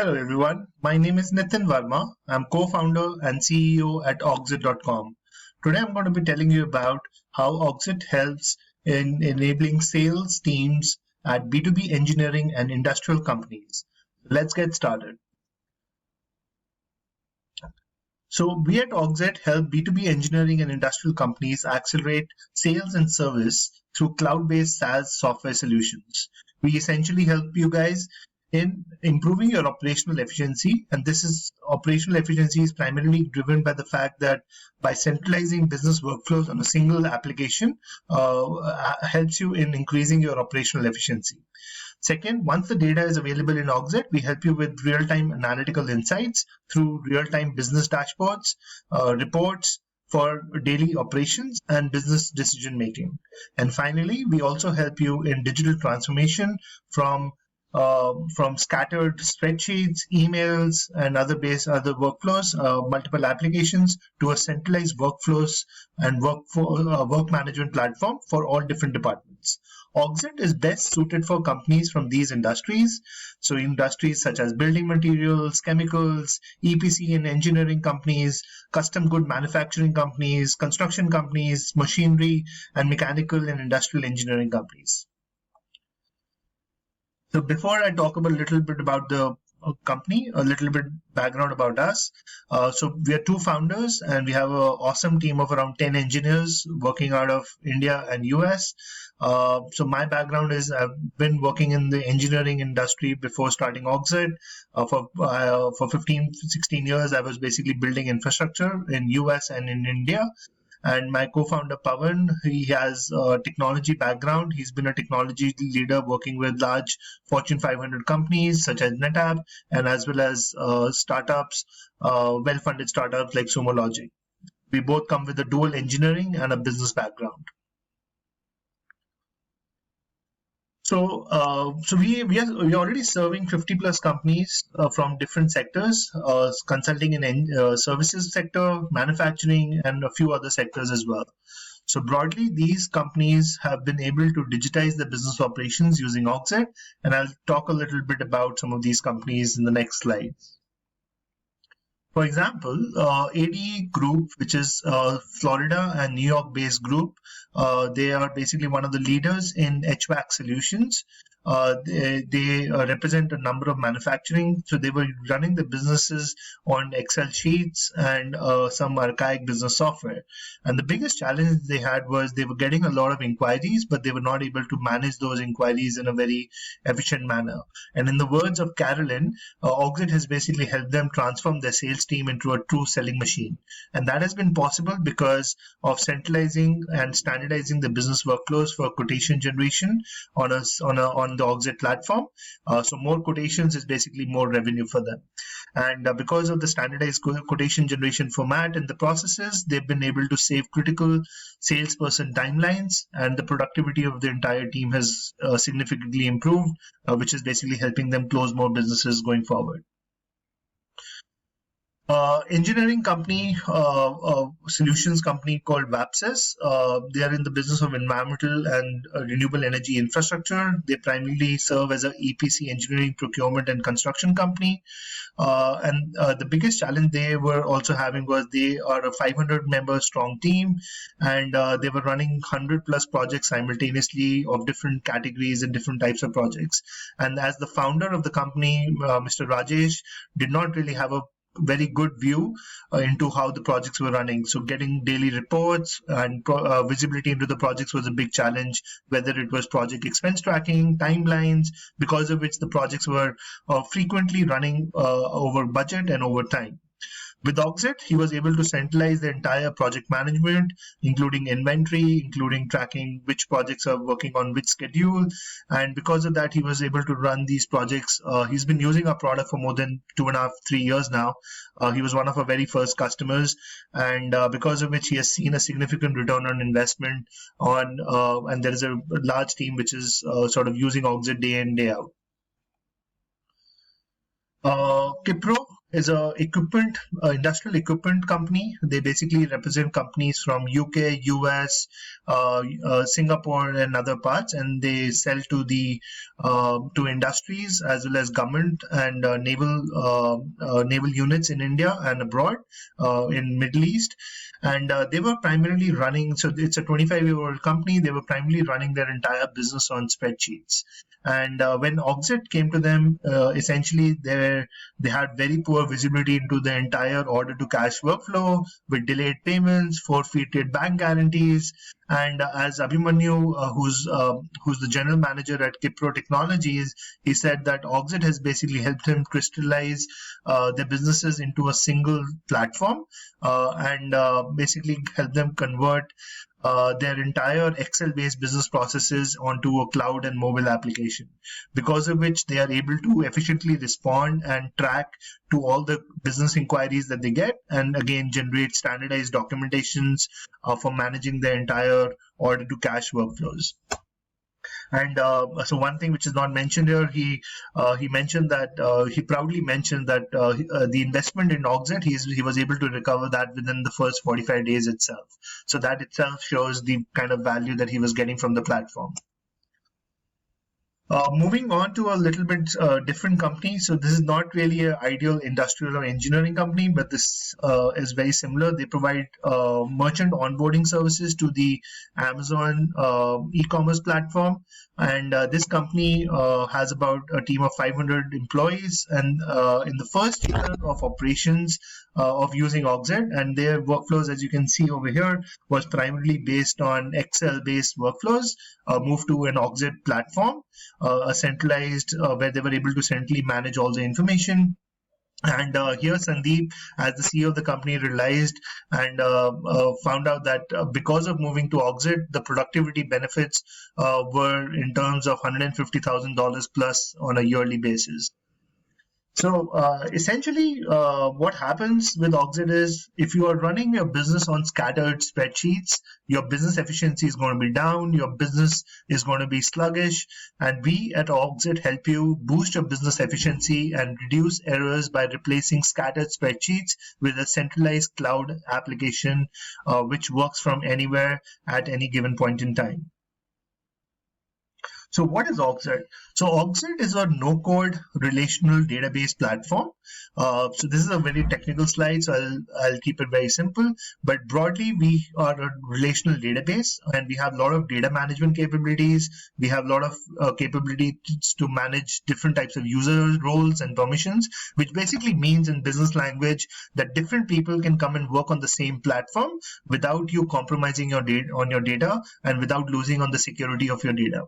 Hello everyone, my name is Nitin Verma. I'm co-founder and CEO at Orgzit.com. Today I'm going to be telling you about how Orgzit helps in enabling sales teams at B2B engineering and industrial companies. Let's get started. So we at Orgzit help B2B engineering and industrial companies accelerate sales and service through cloud-based SaaS software solutions. We essentially help you guys in improving your operational efficiency, and this is operational efficiency is primarily driven by the fact that by centralizing business workflows on a single application helps you in increasing your operational efficiency. Second, once the data is available in Orgzit, we help you with real-time analytical insights through real-time business dashboards, reports for daily operations and business decision making. And finally, we also help you in digital transformation from scattered spreadsheets, emails, and other workflows, multiple applications, to a centralized workflows and work management platform for all different departments. Orgzit is best suited for companies from these industries. So industries such as building materials, chemicals, EPC and engineering companies, custom good manufacturing companies, construction companies, machinery, and mechanical and industrial engineering companies. So before I talk a little bit about the company, a little bit background about us. So we are two founders and we have an awesome team of around 10 engineers working out of India and US. So my background is I've been working in the engineering industry before starting Orgzit. For 15, 16 years, I was basically building infrastructure in US and in India. And my co-founder Pawan, he has a technology background. He's been a technology leader working with large Fortune 500 companies such as NetApp, and as well as startups, well-funded startups like Sumo Logic. We both come with a dual engineering and a business background. So we're already serving 50 plus companies from different sectors, consulting in services sector, manufacturing, and a few other sectors as well. So broadly, these companies have been able to digitize their business operations using Orgzit, and I'll talk a little bit about some of these companies in the next slide. For example, ADE Group, which is a Florida and New York-based group, they are basically one of the leaders in HVAC solutions. They represent a number of manufacturing, so they were running the businesses on Excel sheets and some archaic business software. And the biggest challenge they had was they were getting a lot of inquiries, but they were not able to manage those inquiries in a very efficient manner. And in the words of Carolyn, Orgzit has basically helped them transform their sales team into a true selling machine. And that has been possible because of centralizing and standardizing the business workflows for quotation generation on the Orgzit platform. So more quotations is basically more revenue for them. And because of the standardized quotation generation format and the processes, they've been able to save critical salesperson timelines, and the productivity of the entire team has significantly improved, which is basically helping them close more businesses going forward. Engineering company, solutions company called Wappsys. They are in the business of environmental and renewable energy infrastructure. They primarily serve as an EPC engineering, procurement, and construction company. And the biggest challenge they were also having was they are a 500-member strong team, and they were running 100 plus projects simultaneously of different categories and different types of projects. And as the founder of the company, Mr. Rajesh, did not really have a very good view into how the projects were running. So getting daily reports and visibility into the projects was a big challenge, whether it was project expense tracking, timelines, because of which the projects were frequently running over budget and over time. With Orgzit, he was able to centralize the entire project management, including inventory, including tracking which projects are working on which schedule. And because of that, he was able to run these projects. He's been using our product for more than 2.5, 3 years now. He was one of our very first customers, and because of which he has seen a significant return on investment and there is a large team which is sort of using Orgzit day in, day out. Kipro is a industrial equipment company. They basically represent companies from UK, US, Singapore, and other parts, and they sell to the to industries as well as government and naval units in India and abroad, in Middle East. And they were primarily running. So it's a 25-year-old company. They were primarily running their entire business on spreadsheets. And when Orgzit came to them, essentially they had very poor visibility into the entire order to cash workflow with delayed payments, forfeited bank guarantees. And as Abhimanyu, who's the general manager at Kipro Technologies, he said that Orgzit has basically helped him crystallize their businesses into a single platform, and basically help them convert their entire Excel-based business processes onto a cloud and mobile application, because of which they are able to efficiently respond and track to all the business inquiries that they get, and again generate standardized documentations for managing their entire order to cash workflows. And so one thing which is not mentioned here, he mentioned that he proudly mentioned that the investment in Orgzit, he was able to recover that within the first 45 days itself. So that itself shows the kind of value that he was getting from the platform. Moving on to a little bit different company. So this is not really an ideal industrial or engineering company, but this is very similar. They provide merchant onboarding services to the Amazon e-commerce platform. And this company has about a team of 500 employees. And in the first year of operations of using Orgzit, and their workflows, as you can see over here, was primarily based on Excel-based workflows, moved to an Orgzit platform, a centralized, where they were able to centrally manage all the information. And here Sandeep, as the CEO of the company, realized and found out that because of moving to Orgzit, the productivity benefits were in terms of $150,000 plus on a yearly basis. So essentially, what happens with Orgzit is, if you are running your business on scattered spreadsheets, your business efficiency is going to be down, your business is going to be sluggish, and we at Orgzit help you boost your business efficiency and reduce errors by replacing scattered spreadsheets with a centralized cloud application which works from anywhere at any given point in time. So what is Orgzit? So Orgzit is a no-code relational database platform. So this is a very technical slide, so I'll keep it very simple. But broadly, we are a relational database, and we have a lot of data management capabilities. We have a lot of capabilities to manage different types of user roles and permissions, which basically means in business language that different people can come and work on the same platform without you compromising your data and without losing on the security of your data.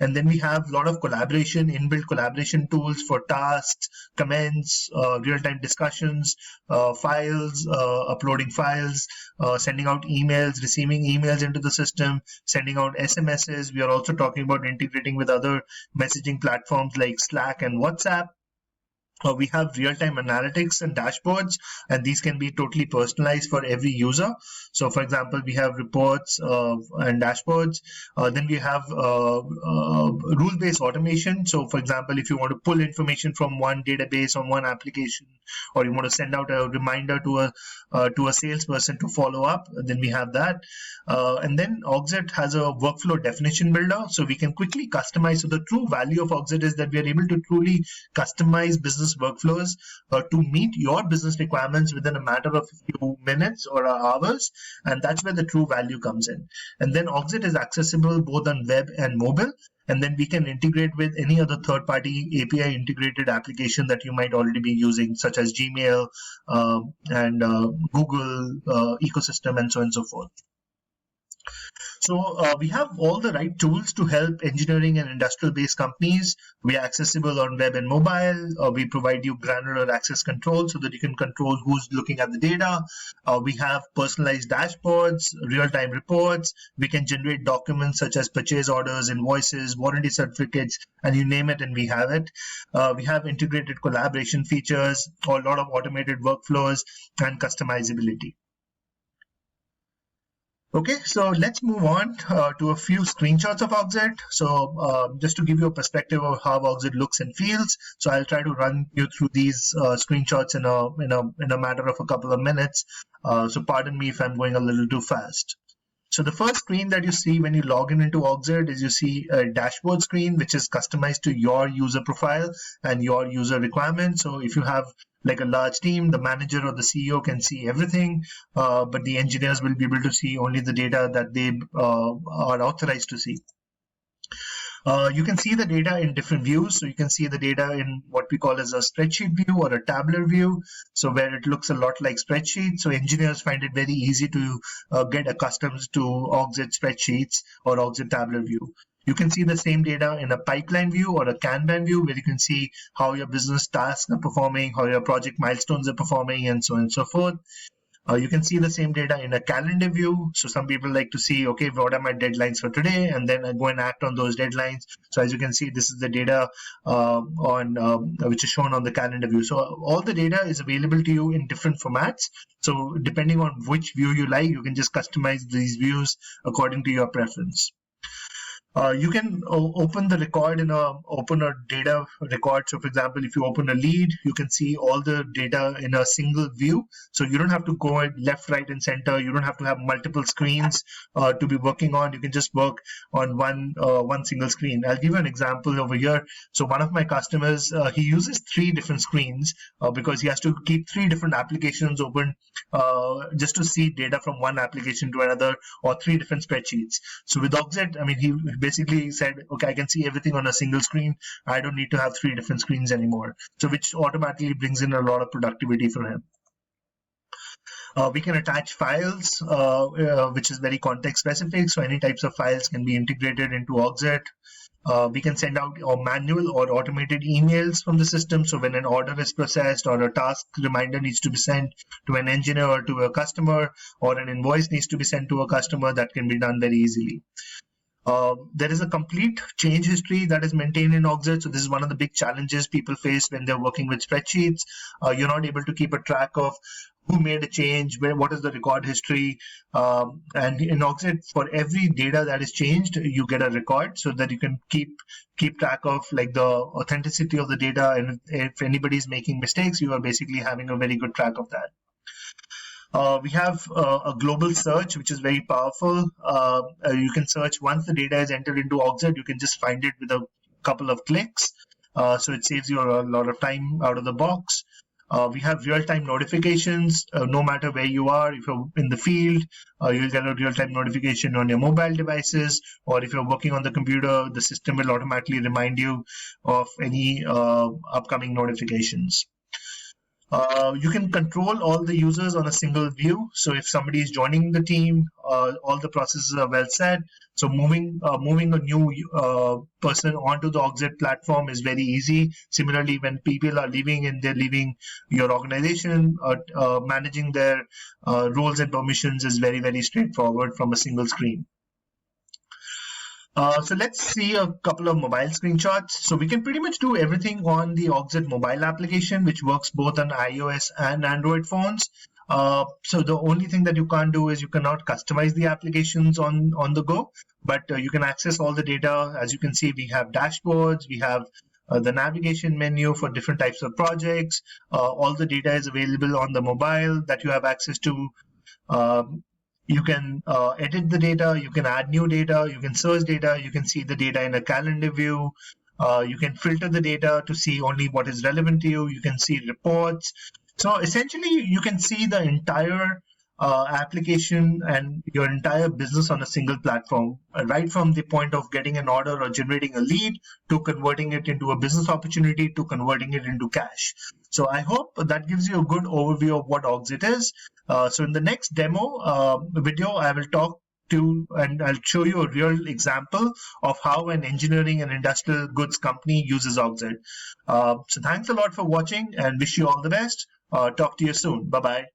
And then we have a lot of collaboration, inbuilt collaboration tools for tasks, comments, real-time discussions, files, uploading files, sending out emails, receiving emails into the system, sending out SMSs. We are also talking about integrating with other messaging platforms like Slack and WhatsApp. We have real-time analytics and dashboards, and these can be totally personalized for every user. So, for example, we have reports and dashboards. Then we have rule-based automation. So, for example, if you want to pull information from one database on one application, or you want to send out a reminder to a salesperson to follow up, then we have that. And then Orgzit has a workflow definition builder, so we can quickly customize. So the true value of Orgzit is that we are able to truly customize business workflows to meet your business requirements within a matter of a few minutes or hours, and that's where the true value comes in. And then Orgzit is accessible both on web and mobile, and then we can integrate with any other third-party API integrated application that you might already be using, such as Gmail and Google ecosystem, and so on and so forth. So we have all the right tools to help engineering and industrial-based companies. We are accessible on web and mobile. We provide you granular access control so that you can control who's looking at the data. We have personalized dashboards, real-time reports. We can generate documents such as purchase orders, invoices, warranty certificates, and you name it, and we have it. We have integrated collaboration features, a lot of automated workflows, and customizability. Okay, so let's move on to a few screenshots of Orgzit. So just to give you a perspective of how Orgzit looks and feels, so I'll try to run you through these screenshots in a matter of a couple of minutes. So pardon me if I'm going a little too fast. So the first screen that you see when you log in into Orgzit is you see a dashboard screen, which is customized to your user profile and your user requirements. So if you have like a large team, the manager or the CEO can see everything, but the engineers will be able to see only the data that they are authorized to see. You can see the data in different views. So you can see the data in what we call as a spreadsheet view or a tabular view. So where it looks a lot like spreadsheets. So engineers find it very easy to get accustomed to Orgzit spreadsheets or Orgzit tabular view. You can see the same data in a pipeline view or a Kanban view, where you can see how your business tasks are performing, how your project milestones are performing, and so on and so forth. You can see the same data in a calendar view. So some people like to see, okay, what are my deadlines for today? And then I go and act on those deadlines. So as you can see, this is the data which is shown on the calendar view. So all the data is available to you in different formats. So depending on which view you like, you can just customize these views according to your preference. You can open the record open a data record. So for example, if you open a lead, you can see all the data in a single view. So you don't have to go left, right, and center. You don't have to have multiple screens to be working on. You can just work on one single screen. I'll give you an example over here. So one of my customers, he uses 3 different screens because he has to keep 3 different applications open just to see data from one application to another, or 3 different spreadsheets. So with Orgzit, I mean, he basically said, okay, I can see everything on a single screen. I don't need to have 3 different screens anymore. So which automatically brings in a lot of productivity for him. We can attach files, which is very context specific. So any types of files can be integrated into Orgzit. We can send out manual or automated emails from the system. So when an order is processed or a task reminder needs to be sent to an engineer or to a customer, or an invoice needs to be sent to a customer, that can be done very easily. There is a complete change history that is maintained in Orgzit. So this is one of the big challenges people face when they're working with spreadsheets. You're not able to keep a track of who made a change, what is the record history. And in Orgzit, for every data that is changed, you get a record so that you can keep track of like the authenticity of the data. And if anybody is making mistakes, you are basically having a very good track of that. We have a global search, which is very powerful. You can search once the data is entered into Orgzit, you can just find it with a couple of clicks. So it saves you a lot of time out of the box. We have real-time notifications. No matter where you are, if you're in the field, you'll get a real-time notification on your mobile devices, or if you're working on the computer, the system will automatically remind you of any upcoming notifications. You can control all the users on a single view. So if somebody is joining the team, all the processes are well set. So moving a new person onto the Orgzit platform is very easy. Similarly, when people are leaving and they're leaving your organization, managing their roles and permissions is very, very straightforward from a single screen. So let's see a couple of mobile screenshots. So we can pretty much do everything on the Orgzit mobile application, which works both on iOS and Android phones. So the only thing that you can't do is you cannot customize the applications on the go, but you can access all the data. As you can see, we have dashboards, we have the navigation menu for different types of projects. All the data is available on the mobile that you have access to. You can edit the data, you can add new data, you can search data, you can see the data in a calendar view, you can filter the data to see only what is relevant to you, you can see reports. So essentially, you can see the entire application and your entire business on a single platform, right from the point of getting an order or generating a lead to converting it into a business opportunity to converting it into cash. So I hope that gives you a good overview of what Orgzit is. So in the next demo video, I will talk to and I'll show you a real example of how an engineering and industrial goods company uses Orgzit. So thanks a lot for watching and wish you all the best. Talk to you soon. Bye-bye.